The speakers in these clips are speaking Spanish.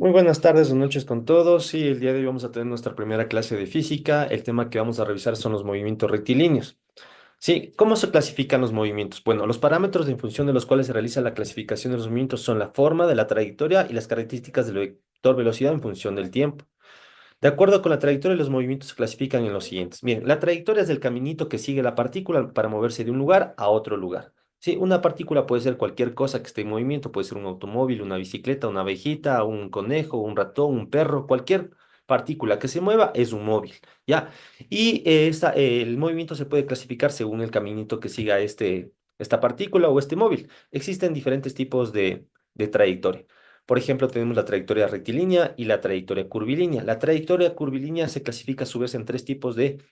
Muy buenas tardes o noches con todos. Sí, el día de hoy vamos a tener nuestra primera clase de física. El tema que vamos a revisar son los movimientos rectilíneos. Sí, ¿cómo se clasifican los movimientos? Bueno, los parámetros en función de los cuales se realiza la clasificación de los movimientos son la forma de la trayectoria y las características del vector velocidad en función del tiempo. De acuerdo con la trayectoria, los movimientos se clasifican en los siguientes. Bien, la trayectoria es el caminito que sigue la partícula para moverse de un lugar a otro lugar. Sí, una partícula puede ser cualquier cosa que esté en movimiento, puede ser un automóvil, una bicicleta, una abejita, un conejo, un ratón, un perro, cualquier partícula que se mueva es un móvil, ¿ya? Y el movimiento se puede clasificar según el caminito que siga esta partícula o este móvil. Existen diferentes tipos de trayectoria. Por ejemplo, tenemos la trayectoria rectilínea y la trayectoria curvilínea. La trayectoria curvilínea se clasifica a su vez en tres tipos de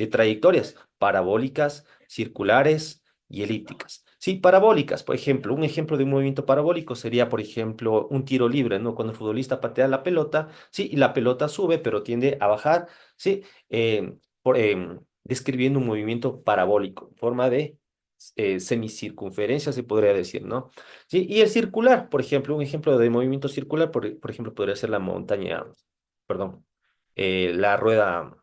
trayectorias: parabólicas, circulares y elípticas. Sí, parabólicas, por ejemplo, un ejemplo de un movimiento parabólico sería, por ejemplo, un tiro libre, ¿no? Cuando el futbolista patea la pelota, sí, y la pelota sube, pero tiende a bajar, sí, describiendo un movimiento parabólico, en forma de semicircunferencia, se podría decir, ¿no? Sí, y el circular, por ejemplo, un ejemplo de movimiento circular, por ejemplo, podría ser la montaña, perdón, eh, la rueda,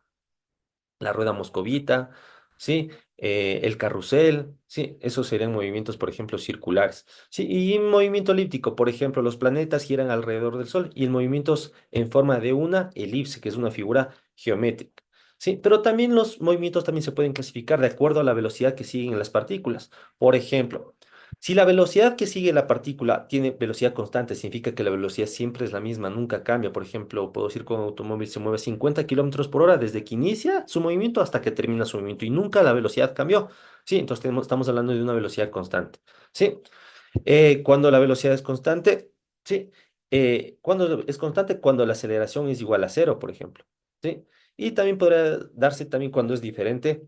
la rueda moscovita, ¿sí? El carrusel, ¿sí? Esos serían movimientos, por ejemplo, circulares, ¿sí? Y un movimiento elíptico, por ejemplo, los planetas giran alrededor del Sol y el movimiento es en forma de una elipse, que es una figura geométrica, ¿sí? Pero también los movimientos también se pueden clasificar de acuerdo a la velocidad que siguen las partículas. Por ejemplo, si la velocidad que sigue la partícula tiene velocidad constante, significa que la velocidad siempre es la misma, nunca cambia. Por ejemplo, puedo decir que un automóvil se mueve a 50 kilómetros por hora desde que inicia su movimiento hasta que termina su movimiento y nunca la velocidad cambió. Sí, entonces estamos hablando de una velocidad constante. Sí, cuando la velocidad es constante, sí, cuando es constante, cuando la aceleración es igual a cero, por ejemplo. Sí, y también podría darse también cuando es diferente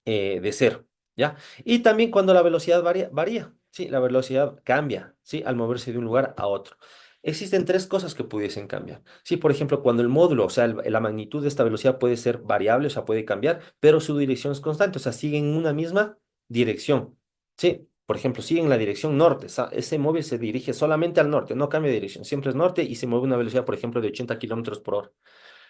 de cero, ¿ya? Y también cuando la velocidad varía, ¿sí? La velocidad cambia, ¿sí? Al moverse de un lugar a otro. Existen tres cosas que pudiesen cambiar. Sí, por ejemplo, cuando el módulo, o sea, la magnitud de esta velocidad puede ser variable, o sea, puede cambiar, pero su dirección es constante, o sea, siguen una misma dirección, ¿sí? Por ejemplo, sigue en la dirección norte, ese móvil se dirige solamente al norte, no cambia de dirección, siempre es norte y se mueve a una velocidad, por ejemplo, de 80 kilómetros por hora.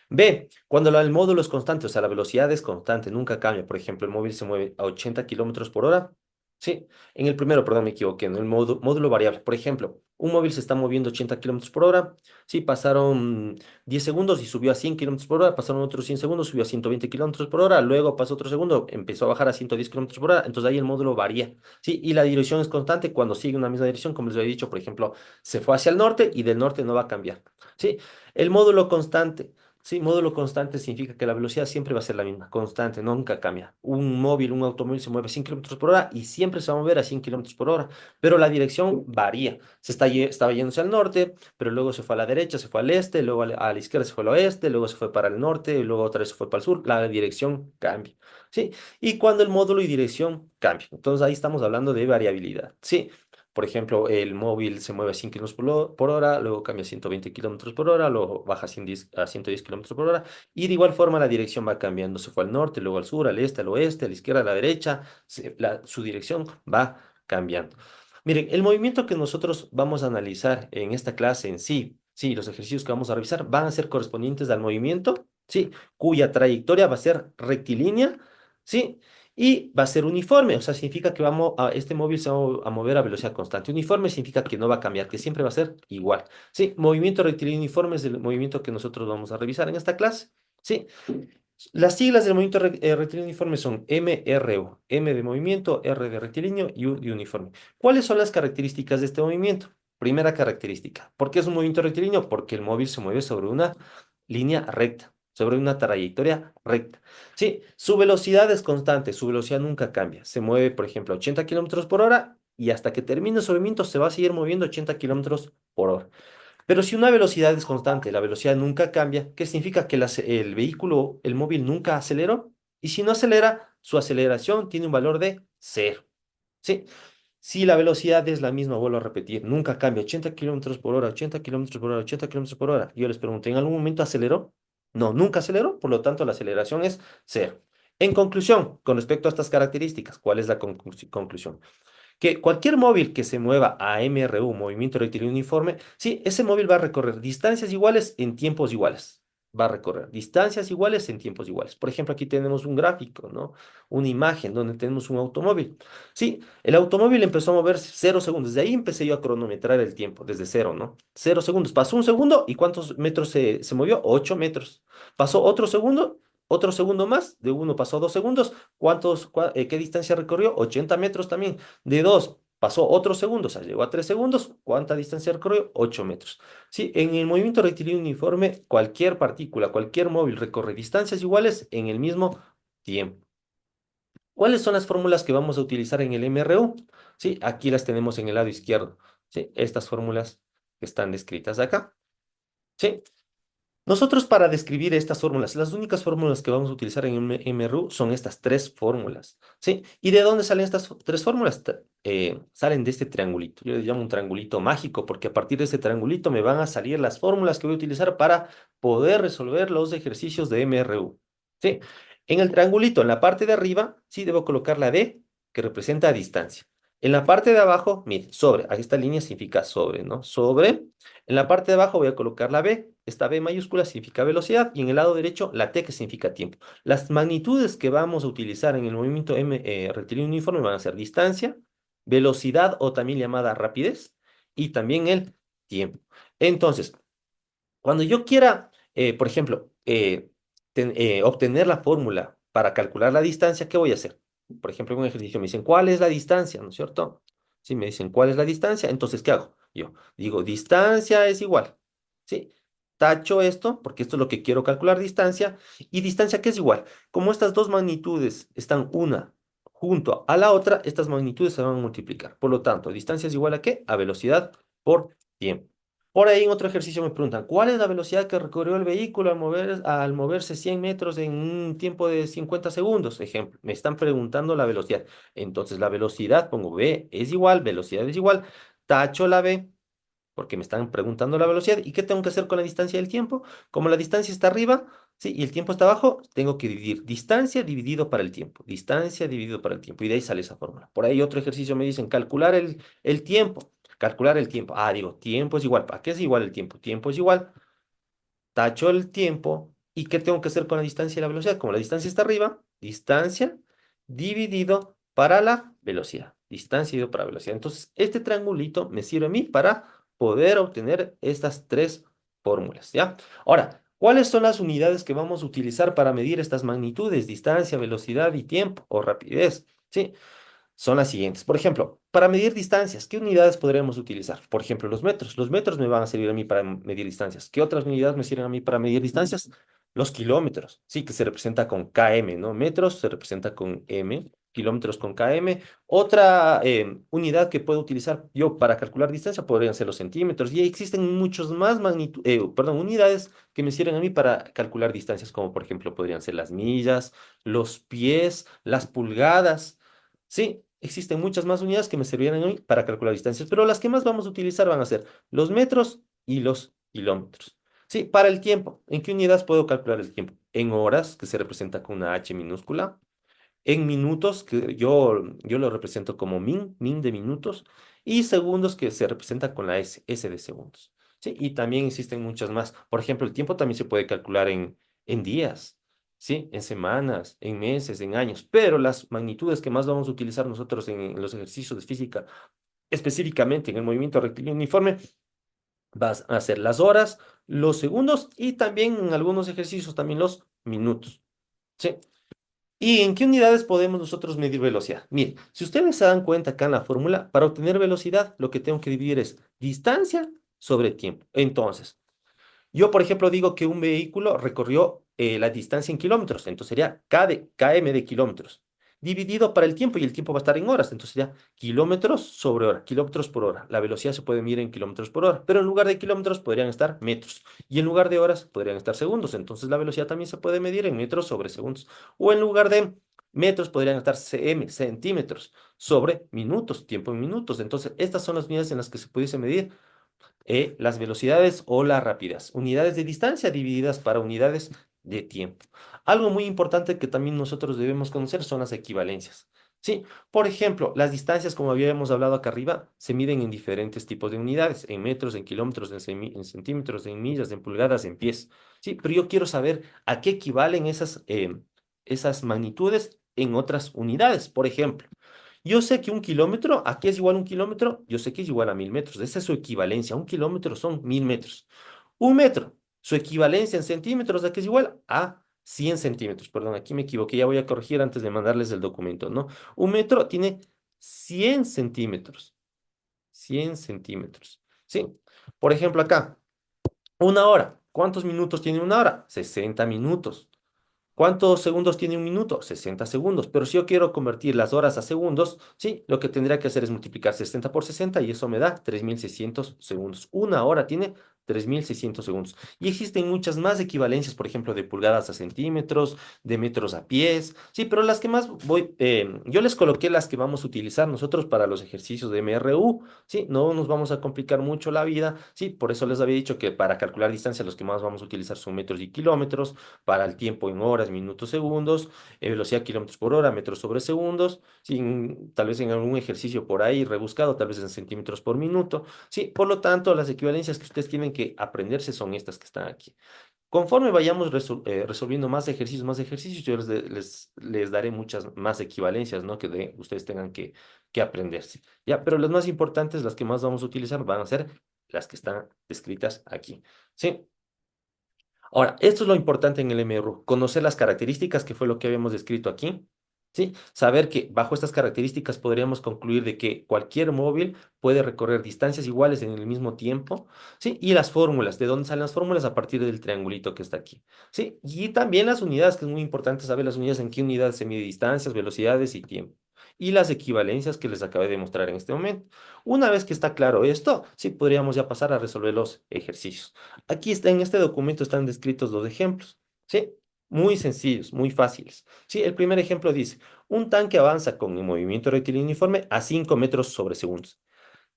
B, cuando el módulo es constante, o sea, la velocidad es constante, nunca cambia. Por ejemplo, el móvil se mueve a 80 kilómetros por hora. Sí, en el primero, perdón, me equivoqué, en el módulo variable. Por ejemplo, un móvil se está moviendo 80 kilómetros por hora. Sí, pasaron 10 segundos y subió a 100 kilómetros por hora. Pasaron otros 100 segundos, subió a 120 kilómetros por hora. Luego pasó otro segundo, empezó a bajar a 110 kilómetros por hora. Entonces ahí el módulo varía. Sí, y la dirección es constante cuando sigue una misma dirección, como les había dicho, por ejemplo, se fue hacia el norte y del norte no va a cambiar. Sí, el módulo constante. Sí, módulo constante significa que la velocidad siempre va a ser la misma, constante, nunca cambia. Un móvil, un automóvil se mueve a 100 kilómetros por hora y siempre se va a mover a 100 kilómetros por hora, pero la dirección varía. Estaba yéndose al norte, pero luego se fue a la derecha, se fue al este, luego a la izquierda se fue al oeste, luego se fue para el norte, y luego otra vez se fue para el sur. La dirección cambia. ¿Sí? Y cuando el módulo y dirección cambian. Entonces ahí estamos hablando de variabilidad. ¿Sí? Por ejemplo, el móvil se mueve a 100 kilómetros por hora, luego cambia a 120 kilómetros por hora, luego baja a 110 kilómetros por hora, y de igual forma la dirección va cambiando. Se fue al norte, luego al sur, al este, al oeste, a la izquierda, a la derecha, su dirección va cambiando. Miren, el movimiento que nosotros vamos a analizar en esta clase en sí, sí, los ejercicios que vamos a revisar van a ser correspondientes al movimiento, sí, cuya trayectoria va a ser rectilínea, sí, y va a ser uniforme, o sea, significa que este móvil se va a mover a velocidad constante. Uniforme significa que no va a cambiar, que siempre va a ser igual. Sí, movimiento rectilíneo uniforme es el movimiento que nosotros vamos a revisar en esta clase. Sí, las siglas del movimiento rectilíneo uniforme son MRU, M de movimiento, R de rectilíneo y U de uniforme. ¿Cuáles son las características de este movimiento? Primera característica. ¿Por qué es un movimiento rectilíneo? Porque el móvil se mueve sobre una línea recta, sobre una trayectoria recta. Sí, su velocidad es constante, su velocidad nunca cambia. Se mueve, por ejemplo, a 80 kilómetros por hora y hasta que termine su movimiento se va a seguir moviendo a 80 kilómetros por hora. Pero si una velocidad es constante, la velocidad nunca cambia, ¿qué significa? Que el vehículo, el móvil nunca aceleró. Y si no acelera, su aceleración tiene un valor de cero. ¿Sí? Si la velocidad es la misma, vuelvo a repetir, nunca cambia, 80 kilómetros por hora, 80 kilómetros por hora, 80 kilómetros por hora. Yo les pregunto, ¿en algún momento aceleró? No, nunca aceleró, por lo tanto la aceleración es cero. En conclusión, con respecto a estas características, ¿cuál es la conclusión? que cualquier móvil que se mueva a MRU, movimiento rectilíneo uniforme, sí, ese móvil va a recorrer distancias iguales en tiempos iguales. Va a recorrer distancias iguales en tiempos iguales. Por ejemplo, aquí tenemos un gráfico, ¿no? Una imagen donde tenemos un automóvil. Sí, el automóvil empezó a moverse 0 segundos. De ahí empecé yo a cronometrar el tiempo, desde cero, ¿no? 0 segundos. Pasó un segundo y ¿cuántos metros se movió? 8 metros. Pasó otro segundo más. De uno pasó a 2 segundos. ¿Qué distancia recorrió? 80 metros también. De dos pasó otro segundo, o sea, llegó a 3 segundos. ¿Cuánta distancia recorrió? 8 metros. Sí, en el movimiento rectilíneo uniforme, cualquier partícula, cualquier móvil recorre distancias iguales en el mismo tiempo. ¿Cuáles son las fórmulas que vamos a utilizar en el MRU? Sí, aquí las tenemos en el lado izquierdo. Sí, estas fórmulas que están descritas acá. Sí, nosotros para describir estas fórmulas, las únicas fórmulas que vamos a utilizar en MRU son estas tres fórmulas, ¿sí? ¿Y de dónde salen estas tres fórmulas? Salen de este triangulito. Yo les llamo un triangulito mágico porque a partir de este triangulito me van a salir las fórmulas que voy a utilizar para poder resolver los ejercicios de MRU, ¿sí? En el triangulito, en la parte de arriba, sí debo colocar la D que representa distancia. En la parte de abajo, mire, sobre, aquí esta línea significa sobre, ¿no? Sobre. En la parte de abajo voy a colocar la B. Esta B mayúscula significa velocidad y en el lado derecho la T que significa tiempo. Las magnitudes que vamos a utilizar en el movimiento rectilíneo uniforme van a ser distancia, velocidad o también llamada rapidez y también el tiempo. Entonces, cuando yo quiera, por ejemplo, obtener la fórmula para calcular la distancia, ¿qué voy a hacer? Por ejemplo, en un ejercicio me dicen, ¿cuál es la distancia? ¿No es cierto? Si me dicen, ¿cuál es la distancia? Entonces, ¿qué hago? Yo digo, distancia es igual. ¿Sí? Tacho esto, porque esto es lo que quiero calcular, distancia. ¿Y distancia qué es igual? Como estas dos magnitudes están una junto a la otra, estas magnitudes se van a multiplicar. Por lo tanto, distancia es igual a ¿qué? A velocidad por tiempo. Por ahí en otro ejercicio me preguntan, ¿cuál es la velocidad que recorrió el vehículo al moverse 100 metros en un tiempo de 50 segundos? Ejemplo, me están preguntando la velocidad. Entonces la velocidad, pongo V es igual, velocidad es igual, tacho la V, porque me están preguntando la velocidad. ¿Y qué tengo que hacer con la distancia del tiempo? Como la distancia está arriba, ¿sí? Y el tiempo está abajo, tengo que dividir distancia dividido para el tiempo. Distancia dividido para el tiempo. Y de ahí sale esa fórmula. Por ahí otro ejercicio me dicen calcular el tiempo. Calcular el tiempo. Ah, digo, tiempo es igual. ¿Para qué es igual el tiempo? Tiempo es igual. Tacho el tiempo. ¿Y qué tengo que hacer con la distancia y la velocidad? Como la distancia está arriba, distancia dividido para la velocidad. Distancia dividido para velocidad. Entonces, este triangulito me sirve a mí para poder obtener estas tres fórmulas, ¿ya? Ahora, ¿cuáles son las unidades que vamos a utilizar para medir estas magnitudes? Distancia, velocidad y tiempo o rapidez, ¿sí? Son las siguientes. Por ejemplo, para medir distancias, ¿qué unidades podríamos utilizar? Por ejemplo, los metros. Los metros me van a servir a mí para medir distancias. ¿Qué otras unidades me sirven a mí para medir distancias? Los kilómetros, sí, que se representa con km, ¿no? Metros se representa con m, kilómetros con km. Otra unidad que puedo utilizar yo para calcular distancia podrían ser los centímetros. Y existen muchos más unidades que me sirven a mí para calcular distancias, como por ejemplo podrían ser las millas, los pies, las pulgadas. Sí, existen muchas más unidades que me servirían a mí para calcular distancias, pero las que más vamos a utilizar van a ser los metros y los kilómetros. Sí, para el tiempo, ¿en qué unidades puedo calcular el tiempo? En horas, que se representa con una H minúscula, en minutos, que yo lo represento como min de minutos, y segundos, que se representa con la S de segundos. ¿Sí? Y también existen muchas más. Por ejemplo, el tiempo también se puede calcular en días, ¿sí? En semanas, en meses, en años, pero las magnitudes que más vamos a utilizar nosotros en los ejercicios de física, específicamente en el movimiento rectilíneo uniforme, vas a ser las horas, los segundos y también en algunos ejercicios también los minutos. ¿Sí? ¿Y en qué unidades podemos nosotros medir velocidad? Mire, si ustedes se dan cuenta acá en la fórmula, para obtener velocidad, lo que tengo que dividir es distancia sobre tiempo. Entonces, yo, por ejemplo, digo que un vehículo recorrió la distancia en kilómetros, entonces sería km de kilómetros, dividido para el tiempo, y el tiempo va a estar en horas, entonces sería kilómetros sobre hora, kilómetros por hora. La velocidad se puede medir en kilómetros por hora, pero en lugar de kilómetros podrían estar metros, y en lugar de horas podrían estar segundos, entonces la velocidad también se puede medir en metros sobre segundos, o en lugar de metros podrían estar centímetros sobre minutos, tiempo en minutos. Entonces, estas son las unidades en las que se pudiese medir las velocidades o la rapidez. Unidades de distancia divididas para unidades de tiempo. Algo muy importante que también nosotros debemos conocer son las equivalencias. Sí, por ejemplo, las distancias, como habíamos hablado acá arriba, se miden en diferentes tipos de unidades, en metros, en kilómetros, en centímetros, en millas, en pulgadas, en pies. Sí, pero yo quiero saber a qué equivalen esas magnitudes en otras unidades. Por ejemplo, yo sé que un kilómetro, ¿a qué es igual un kilómetro? Yo sé que es igual a 1000 metros. Esa es su equivalencia. Un kilómetro son 1000 metros. Un metro, su equivalencia en centímetros, ¿a qué es igual? A 100 centímetros. Perdón, aquí me equivoqué, ya voy a corregir antes de mandarles el documento, ¿no? Un metro tiene 100 centímetros. 100 centímetros. Sí. Por ejemplo, acá, una hora. ¿Cuántos minutos tiene una hora? 60 minutos. ¿Cuántos segundos tiene un minuto? 60 segundos. Pero si yo quiero convertir las horas a segundos, sí, lo que tendría que hacer es multiplicar 60 por 60 y eso me da 3600 segundos. Una hora tiene 3600 segundos. Y existen muchas más equivalencias, por ejemplo, de pulgadas a centímetros, de metros a pies. Sí, pero las que más yo les coloqué las que vamos a utilizar nosotros para los ejercicios de MRU. Sí, no nos vamos a complicar mucho la vida. Sí, por eso les había dicho que para calcular distancia los que más vamos a utilizar son metros y kilómetros, para el tiempo en horas, minutos, segundos, velocidad kilómetros por hora, metros sobre segundos, sin, tal vez en algún ejercicio por ahí rebuscado, tal vez en centímetros por minuto. Sí, por lo tanto, las equivalencias que ustedes tienen que aprenderse son estas que están aquí. Conforme vayamos resolviendo más ejercicios, yo les daré muchas más equivalencias, ¿no? Ustedes tengan que aprenderse. Ya, pero las más importantes, las que más vamos a utilizar, van a ser las que están descritas aquí. ¿Sí? Ahora, esto es lo importante en el MRU, conocer las características, que fue lo que habíamos descrito aquí, ¿sí? Saber que bajo estas características podríamos concluir de que cualquier móvil puede recorrer distancias iguales en el mismo tiempo, ¿sí? Y las fórmulas, ¿de dónde salen las fórmulas? A partir del triangulito que está aquí, ¿sí? Y también las unidades, que es muy importante saber las unidades, en qué unidad se mide distancias, velocidades y tiempo. Y las equivalencias que les acabé de mostrar en este momento. Una vez que está claro esto, sí podríamos ya pasar a resolver los ejercicios. Aquí está, en este documento están descritos los ejemplos, ¿sí? Muy sencillos, muy fáciles. Sí, el primer ejemplo dice, un tanque avanza con un movimiento rectilíneo uniforme a 5 metros sobre segundos.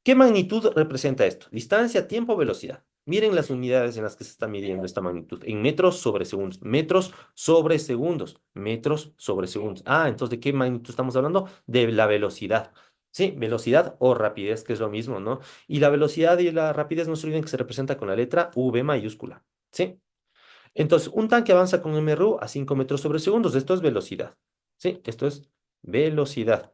¿Qué magnitud representa esto? Distancia, tiempo, velocidad. Miren las unidades en las que se está midiendo esta magnitud. En metros sobre segundos. Metros sobre segundos. Metros sobre segundos. Ah, entonces, ¿de qué magnitud estamos hablando? De la velocidad. Sí, velocidad o rapidez, que es lo mismo, ¿no? Y la velocidad y la rapidez no se olviden que se representa con la letra V mayúscula. ¿Sí? Entonces, un tanque avanza con MRU a 5 metros sobre segundos. Esto es velocidad. ¿Sí? Esto es velocidad.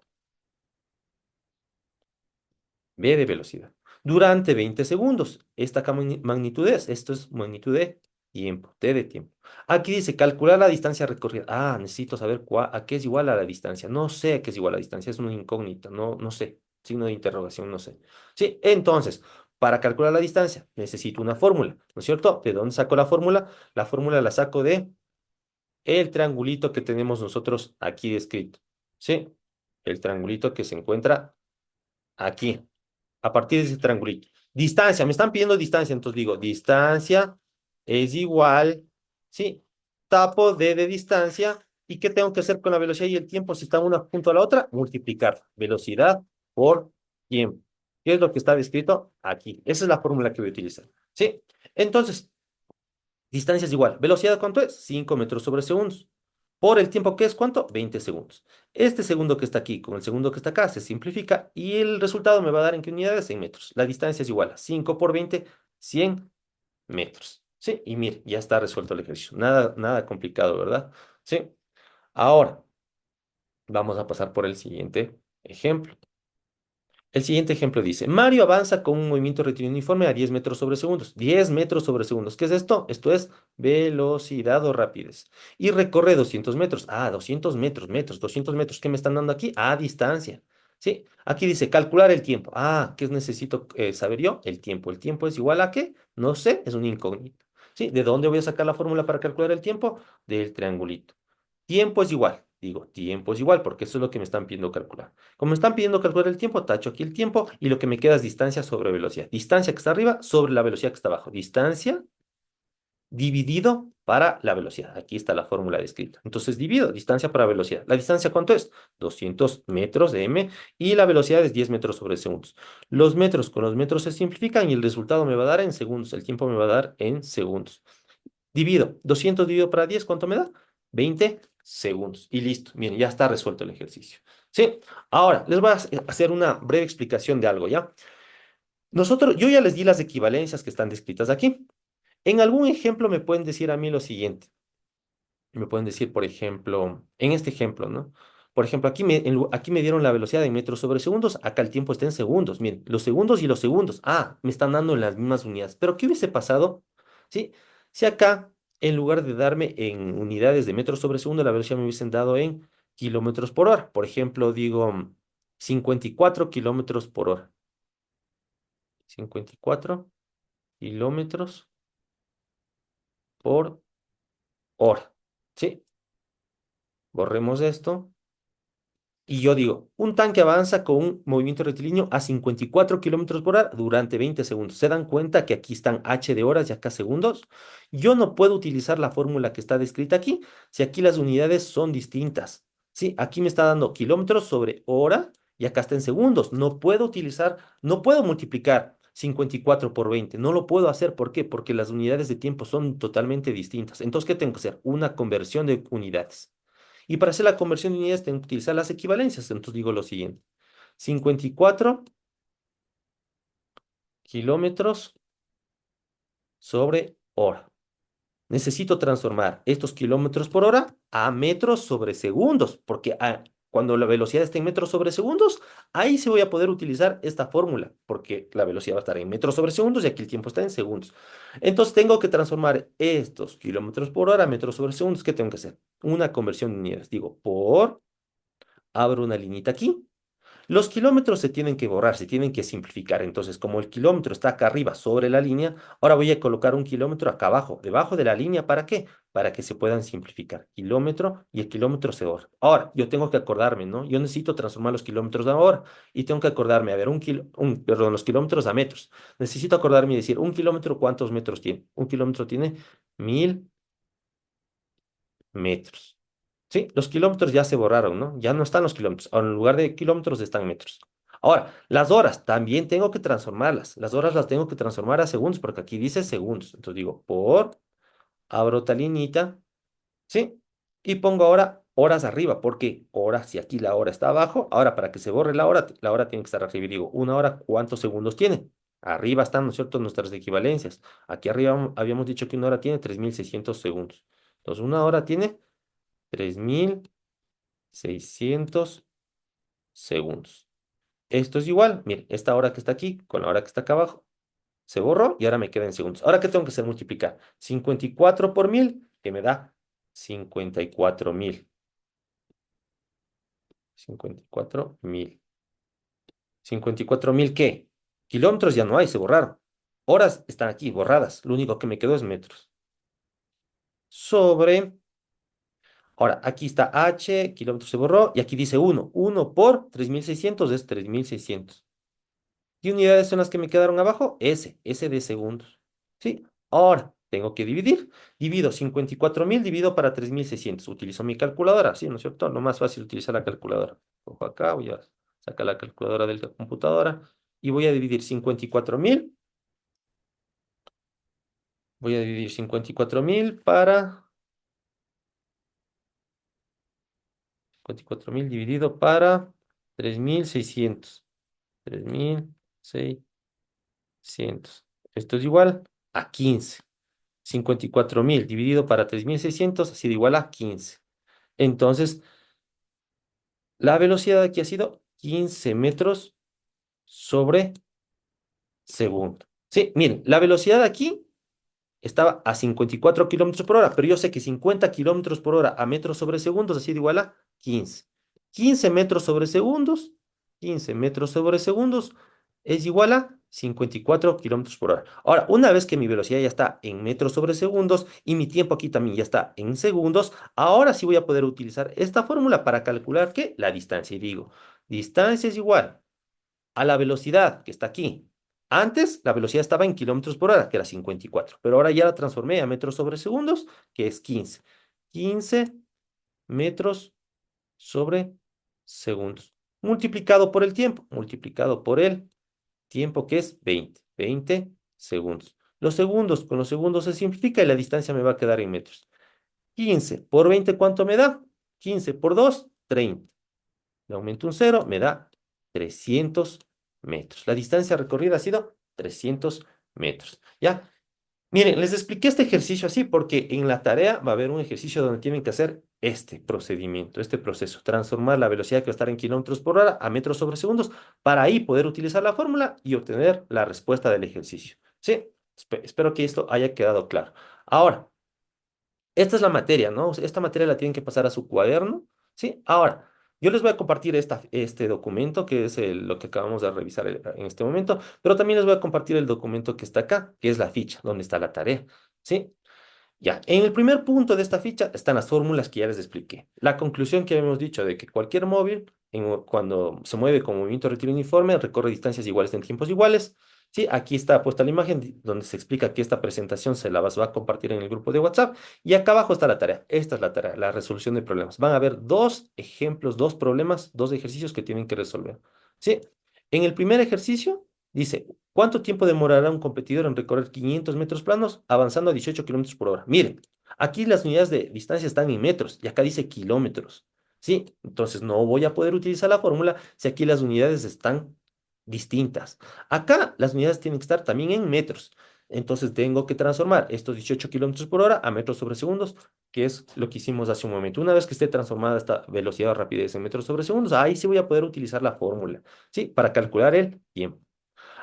V de velocidad. Durante 20 segundos. Esta magnitud es, esto es magnitud de tiempo, T de tiempo. Aquí dice calcular la distancia recorrida. Ah, necesito saber a qué es igual a la distancia. No sé a qué es igual a la distancia, es una incógnita, no sé. Signo de interrogación, no sé. Sí, entonces, para calcular la distancia necesito una fórmula, ¿no es cierto? ¿De dónde saco la fórmula? La fórmula la saco de el triangulito que tenemos nosotros aquí descrito. Sí, el triangulito que se encuentra aquí a partir de ese triangulito. Distancia, me están pidiendo distancia, entonces digo, distancia es igual, ¿sí? Tapo D de distancia. ¿Y qué tengo que hacer con la velocidad y el tiempo si están una junto a la otra? Multiplicar velocidad por tiempo. ¿Qué es lo que está descrito aquí? Esa es la fórmula que voy a utilizar, ¿sí? Entonces, distancia es igual. ¿Velocidad cuánto es? 5 metros sobre segundos. Por el tiempo que es, ¿cuánto? 20 segundos. Este segundo que está aquí con el segundo que está acá se simplifica y el resultado me va a dar en qué unidades, en metros. La distancia es igual a 5 por 20, 100 metros. Sí, y mire, ya está resuelto el ejercicio. Nada, nada complicado, ¿verdad? Sí. Ahora, vamos a pasar por el siguiente ejemplo. El siguiente ejemplo dice, Mario avanza con un movimiento rectilíneo uniforme a 10 metros sobre segundos. 10 metros sobre segundos. ¿Qué es esto? Esto es velocidad o rapidez. Y recorre 200 metros. Ah, 200 metros, 200 metros. ¿Qué me están dando aquí? Ah, distancia. Sí, aquí dice calcular el tiempo. Ah, ¿qué necesito saber yo? El tiempo. ¿El tiempo es igual a qué? No sé, es un incógnito. Sí, ¿de dónde voy a sacar la fórmula para calcular el tiempo? Del triangulito. Tiempo es igual. Digo, tiempo es igual, porque eso es lo que me están pidiendo calcular. Como me están pidiendo calcular el tiempo, tacho aquí el tiempo y lo que me queda es distancia sobre velocidad. Distancia que está arriba sobre la velocidad que está abajo. Distancia dividido para la velocidad. Aquí está la fórmula descrita. Entonces divido distancia para velocidad. ¿La distancia cuánto es? 200 metros de m y la velocidad es 10 metros sobre segundos. Los metros con los metros se simplifican y el resultado me va a dar en segundos. El tiempo me va a dar en segundos. Divido 200 dividido para 10, ¿cuánto me da? 20 segundos. Y listo. Miren, ya está resuelto el ejercicio. Sí, ahora les voy a hacer una breve explicación de algo, ¿ya? Yo ya les di las equivalencias que están descritas aquí. En algún ejemplo me pueden decir a mí lo siguiente. Me pueden decir, por ejemplo, en este ejemplo, ¿no? Por ejemplo, aquí me dieron la velocidad en metros sobre segundos, acá el tiempo está en segundos. Miren, los segundos y los segundos. Ah, me están dando en las mismas unidades. Pero ¿qué hubiese pasado? ¿Sí? Si acá, en lugar de darme en unidades de metros sobre segundo, la velocidad me hubiesen dado en kilómetros por hora. Por ejemplo, digo 54 kilómetros por hora. 54 kilómetros por hora. ¿Sí? Borremos esto. Y yo digo, un tanque avanza con un movimiento rectilíneo a 54 kilómetros por hora durante 20 segundos. ¿Se dan cuenta que aquí están h de horas y acá segundos? Yo no puedo utilizar la fórmula que está descrita aquí si aquí las unidades son distintas. Sí, aquí me está dando kilómetros sobre hora y acá está en segundos. No puedo multiplicar 54 por 20. No lo puedo hacer. ¿Por qué? Porque las unidades de tiempo son totalmente distintas. Entonces, ¿qué tengo que hacer? Una conversión de unidades. Y para hacer la conversión de unidades tengo que utilizar las equivalencias. Entonces digo lo siguiente. 54 kilómetros sobre hora. Necesito transformar estos kilómetros por hora a metros sobre segundos, porque cuando la velocidad esté en metros sobre segundos, ahí sí voy a poder utilizar esta fórmula, porque la velocidad va a estar en metros sobre segundos y aquí el tiempo está en segundos. Entonces tengo que transformar estos kilómetros por hora a metros sobre segundos. ¿Qué tengo que hacer? Una conversión de unidades. Digo, abro una liñita aquí. Los kilómetros se tienen que borrar, se tienen que simplificar. Entonces, como el kilómetro está acá arriba sobre la línea, ahora voy a colocar un kilómetro acá abajo, debajo de la línea. ¿Para qué? Para que se puedan simplificar. Kilómetro y el kilómetro se borra. Ahora, yo tengo que acordarme, ¿no? Yo necesito transformar los kilómetros a hora y tengo que acordarme, a ver, perdón, los kilómetros a metros. Necesito acordarme y decir, un kilómetro, ¿cuántos metros tiene? Un kilómetro tiene 1000 metros. Sí, los kilómetros ya se borraron, ¿no? Ya no están los kilómetros. Ahora, en lugar de kilómetros están metros. Ahora, las horas también tengo que transformarlas. Las horas las tengo que transformar a segundos, porque aquí dice segundos. Entonces digo, abro otra liñita, ¿sí? Y pongo ahora horas arriba, porque horas, si aquí la hora está abajo, ahora para que se borre la hora tiene que estar arriba. Y digo, una hora, ¿cuántos segundos tiene? Arriba están, ¿no es cierto?, nuestras equivalencias. Aquí arriba habíamos dicho que una hora tiene 3600 segundos. Entonces, una hora tiene 3600 segundos. Esto es igual, mire, esta hora que está aquí con la hora que está acá abajo, se borró y ahora me queda en segundos. Ahora, ¿qué tengo que hacer? Multiplicar 54 por 1000, que me da 54.000. 54.000. ¿54.000 qué? Kilómetros ya no hay, se borraron. Horas están aquí, borradas. Lo único que me quedó es metros. Sobre, ahora, aquí está H, kilómetros se borró, y aquí dice 1. 1 por 3600 es 3600. ¿Qué unidades son las que me quedaron abajo? S de segundos. ¿Sí? Ahora, tengo que dividir. Divido 54.000, divido para 3600. Utilizo mi calculadora, ¿sí? ¿No es cierto? Lo más fácil utilizar la calculadora. Cojo acá, voy a sacar la calculadora de la computadora y voy a dividir 54.000. Voy a dividir 54.000 para 54.000 dividido para 3600. 3600. Esto es igual a 15. 54.000 dividido para 3600 ha sido igual a 15. Entonces, la velocidad aquí ha sido 15 metros sobre segundo. Sí, miren, la velocidad aquí estaba a 54 kilómetros por hora, pero yo sé que 50 kilómetros por hora a metros sobre segundos ha sido igual a 15. 15 metros sobre segundos, 15 metros sobre segundos es igual a 54 kilómetros por hora. Ahora, una vez que mi velocidad ya está en metros sobre segundos y mi tiempo aquí también ya está en segundos, ahora sí voy a poder utilizar esta fórmula para calcular ¿qué? La distancia. Y digo, distancia es igual a la velocidad que está aquí. Antes la velocidad estaba en kilómetros por hora, que era 54, pero ahora ya la transformé a metros sobre segundos, que es 15. 15 metros sobre segundos. Multiplicado por el tiempo, multiplicado por el tiempo que es 20 segundos. Los segundos con los segundos se simplifica y la distancia me va a quedar en metros. 15 por 20, ¿cuánto me da? 15 por 2, 30. Le aumento un cero, me da 300 metros. La distancia recorrida ha sido 300 metros. ¿Ya? Miren, les expliqué este ejercicio así porque en la tarea va a haber un ejercicio donde tienen que hacer este procedimiento, este proceso, transformar la velocidad que va a estar en kilómetros por hora a metros sobre segundos para ahí poder utilizar la fórmula y obtener la respuesta del ejercicio. Sí, espero que esto haya quedado claro. Ahora, esta es la materia, ¿no? O sea, esta materia la tienen que pasar a su cuaderno, ¿sí? Ahora, yo les voy a compartir este documento, que es lo que acabamos de revisar en este momento, pero también les voy a compartir el documento que está acá, que es la ficha, donde está la tarea, ¿sí? Ya, en el primer punto de esta ficha están las fórmulas que ya les expliqué. La conclusión que habíamos dicho de que cualquier móvil, cuando se mueve con movimiento rectilíneo uniforme, recorre distancias iguales en tiempos iguales. Sí, aquí está puesta la imagen donde se explica que esta presentación se la va a compartir en el grupo de WhatsApp. Y acá abajo está la tarea. Esta es la tarea, la resolución de problemas. Van a haber dos ejemplos, dos problemas, dos ejercicios que tienen que resolver. Sí, en el primer ejercicio dice, ¿cuánto tiempo demorará un competidor en recorrer 500 metros planos avanzando a 18 kilómetros por hora? Miren, aquí las unidades de distancia están en metros y acá dice kilómetros. ¿Sí? Entonces no voy a poder utilizar la fórmula si aquí las unidades están distintas. Acá las unidades tienen que estar también en metros. Entonces tengo que transformar estos 18 kilómetros por hora a metros sobre segundos, que es lo que hicimos hace un momento. Una vez que esté transformada esta velocidad o rapidez en metros sobre segundos, ahí sí voy a poder utilizar la fórmula, ¿sí? Para calcular el tiempo.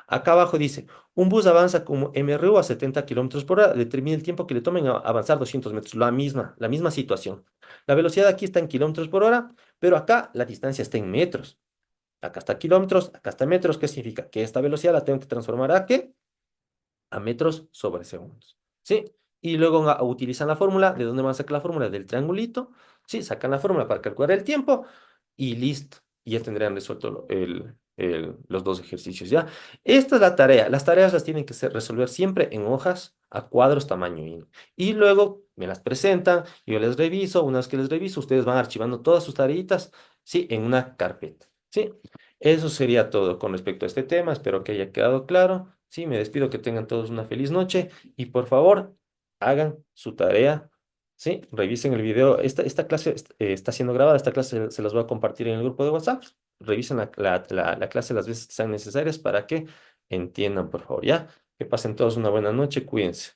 Acá abajo dice, un bus avanza como MRU a 70 kilómetros por hora, determina el tiempo que le tomen a avanzar 200 metros. La misma situación. La velocidad aquí está en kilómetros por hora, pero acá la distancia está en metros. Acá está kilómetros, acá está metros. ¿Qué significa? Que esta velocidad la tengo que transformar a ¿qué? A metros sobre segundos. ¿Sí? Y luego utilizan la fórmula. ¿De dónde van a sacar la fórmula? Del triangulito. ¿Sí? Sacan la fórmula para calcular el tiempo y listo. Y ya tendrían resuelto los dos ejercicios, ¿ya? Esta es la tarea. Las tareas las tienen que resolver siempre en hojas a cuadros tamaño 1. Y luego me las presentan, yo les reviso. Una vez que les reviso, ustedes van archivando todas sus tareitas, ¿sí? En una carpeta, ¿sí? Eso sería todo con respecto a este tema. Espero que haya quedado claro. Sí, me despido, que tengan todos una feliz noche y por favor, hagan su tarea. Sí, revisen el video. Esta clase está siendo grabada. Esta clase se las voy a compartir en el grupo de WhatsApp. Revisen la clase las veces que sean necesarias para que entiendan, por favor, ¿ya? Que pasen todos una buena noche. Cuídense.